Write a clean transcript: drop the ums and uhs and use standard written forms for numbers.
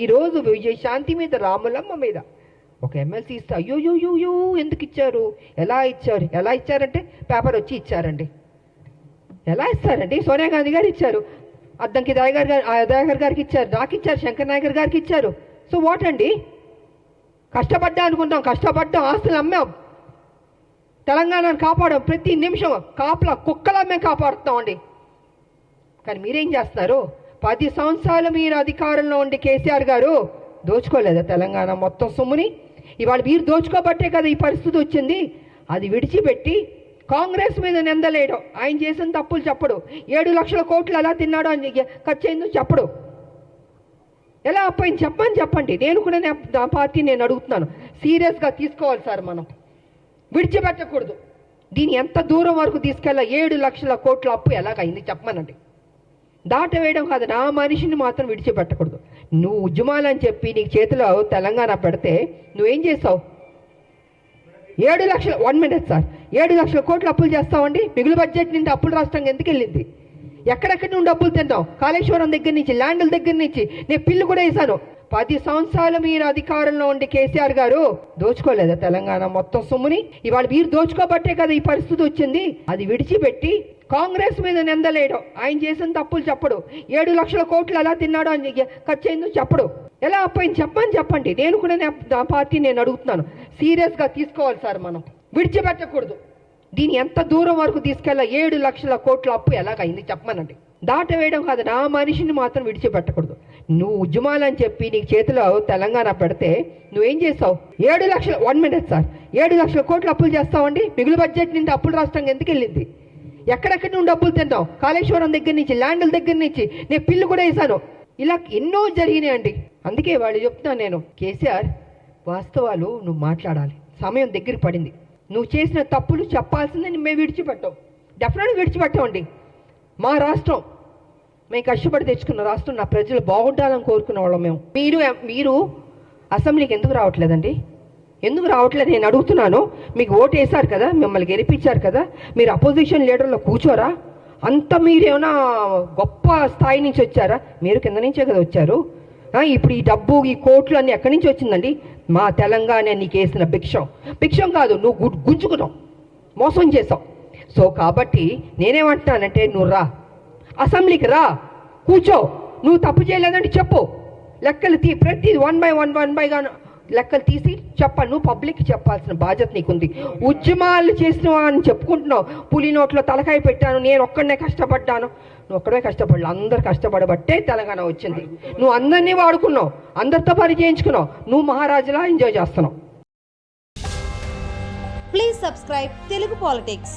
ఈరోజు విజయశాంతి మీద, రాములమ్మ మీద ఒక ఎమ్మెల్సీ ఇస్తే అయ్యో ఎందుకు ఇచ్చారు, ఎలా ఇచ్చారంటే పేపర్ వచ్చి ఇచ్చారండి. ఎలా ఇస్తారండి? సోనియా గాంధీ గారు ఇచ్చారు, అద్దంకి దయాకర్ గారికి ఇచ్చారు, నాకు ఇచ్చారు, శంకర్ నాయకర్ గారికి ఇచ్చారు. సో వాట్ అండి? కష్టపడ్డా అనుకుంటాం, కష్టపడ్డాం, ఆస్తులు అమ్మాం, తెలంగాణను కాపాడాం, ప్రతి నిమిషం కాపలా కుక్కలా మేము కాపాడుతామండి. కానీ మీరేం చేస్తున్నారు? 10 సంవత్సరాలు మీరు అధికారంలో ఉండి కేసీఆర్ గారు దోచుకోలేదా తెలంగాణ మొత్తం సొమ్ముని? ఇవాళ మీరు దోచుకోబట్టే కదా ఈ పరిస్థితి వచ్చింది. అది విడిచిపెట్టి కాంగ్రెస్ మీద నిందలేయడం, ఆయన చేసిన తప్పులు చెప్పడు, 7 లక్షల కోట్లు ఎలా తిన్నాడో అని ఖర్చు అయిందో చెప్పడు, ఎలా అప్పయింది చెప్పండి. నేను కూడా నా పార్టీ నేను అడుగుతున్నాను, సీరియస్గా తీసుకోవాలి సార్, మనం విడిచిపెట్టకూడదు. దీన్ని ఎంత దూరం వరకు తీసుకెళ్ళా? 7 లక్షల కోట్ల అప్పు ఎలాగైంది చెప్పమనండి. దాటవేయడం కాదు, నా మనిషిని మాత్రం విడిచిపెట్టకూడదు. నువ్వు ఉద్యమాలని చెప్పి నీకు చేతిలో తెలంగాణ పెడితే నువ్వేం చేస్తావు? 7 లక్షల 1 మినిట్ సార్, 7 లక్షల కోట్ల అప్పులు చేస్తావండి. మిగులు బడ్జెట్ నుండి అప్పులు రాష్ట్రంగా ఎందుకు వెళ్ళింది? ఎక్కడెక్కడి నుండి డబ్బులు తిన్నావు? కాళేశ్వరం దగ్గర నుంచి, ల్యాండ్ల దగ్గర నుంచి, నేను పిల్లు కూడా వేశాను. 10 సంవత్సరాలు మీరు అధికారంలో ఉండి కేసీఆర్ గారు దోచుకోలేదా తెలంగాణ మొత్తం సొమ్ముని? ఇవాళ మీరు దోచుకోబట్టే కదా ఈ పరిస్థితి వచ్చింది. అది విడిచిపెట్టి కాంగ్రెస్ మీద నిందలేయడం, ఆయన చేసిన తప్పులు చెప్పడు, 7 లక్షల కోట్లు ఎలా తిన్నాడో అని ఖర్చు అయిందో చెప్పడు, ఎలా అప్పయింది చెప్పండి. నేను కూడా నా పార్టీ నేను అడుగుతున్నాను, సీరియస్గా తీసుకోవాలి సార్, మనం విడిచిపెట్టకూడదు. దీన్ని ఎంత దూరం వరకు తీసుకెళ్ళా? 7 లక్షల కోట్ల అప్పు ఎలాగైంది చెప్పమనండి. దాటవేయడం కాదు, నా మనిషిని మాత్రం విడిచిపెట్టకూడదు. నువ్వు ఉద్యమాలని చెప్పి నీకు చేతిలో తెలంగాణ పెడితే నువ్వేం చేస్తావు? 7 లక్షల 1 మినిట్ సార్, 7 లక్షల కోట్ల అప్పులు చేస్తావండి. మిగులు బడ్జెట్ నుండి అప్పులు రాష్ట్రంగా ఎందుకు వెళ్ళింది? ఎక్కడెక్కడి నుండి డబ్బులు తిన్నావు? కాళేశ్వరం దగ్గర నుంచి, ల్యాండ్ల దగ్గర నుంచి, నేను పిల్లు కూడా వేశాను. ఇలా ఎన్నో జరిగినాయండి. అందుకే వాళ్ళు చెప్తున్నాను నేను, కేసీఆర్ వాస్తవాలు నువ్వు మాట్లాడాలి, సమయం దగ్గర పడింది. నువ్వు చేసిన తప్పులు చెప్పాల్సిందని మేము విడిచిపెట్టాం, డెఫినెట్గా విడిచిపెట్టామండి. మా రాష్ట్రం మేము కష్టపడి తెచ్చుకున్న రాష్ట్రం, నా ప్రజలు బాగుండాలని కోరుకున్న వాళ్ళం మేము. మీరు అసెంబ్లీకి ఎందుకు రావట్లేదండి? ఎందుకు రావట్లేదు నేను అడుగుతున్నాను. మీకు ఓటు వేశారు కదా, మిమ్మల్ని గెలిపించారు కదా, మీరు అపోజిషన్ లీడర్లో కూర్చోరా? అంత మీరేమైనా గొప్ప స్థాయి నుంచి వచ్చారా? మీరు కింద నుంచే కదా వచ్చారు. ఇప్పుడు ఈ డబ్బు, ఈ కోట్లు అన్నీ ఎక్కడి నుంచి వచ్చిందండి? మా తెలంగాణ నీకు వేసిన భిక్షం కాదు, నువ్వు గుంజుకున్నావు, మోసం చేసావు. సో కాబట్టి నేనేమంటున్నానంటే, నువ్వు రా, అసెంబ్లీకి రా, కూర్చో. నువ్వు తప్పు చేయలేదంటే చెప్పు, లెక్కలు ప్రతి 1 by 1 లెక్కలు తీసి చెప్పాలి. నువ్వు పబ్లిక్కి చెప్పాల్సిన బాధ్యత నీకుంది. ఉద్యమాలు చేసిన అని చెప్పుకుంటున్నావు, పులి నోట్లో తలకాయ పెట్టాను, నేను ఒక్కడనే కష్టపడ్డాను. నువ్వు ఒక్కడే కష్టపడలే, అందరు కష్టపడబట్టే తెలంగాణ వచ్చింది. నువ్వు అందరినీ వాడుకున్నావు, అందరితో పని చేయించుకున్నావు, నువ్వు మహారాజులా ఎంజాయ్ చేస్తున్నావు. Please subscribe Telugu politics.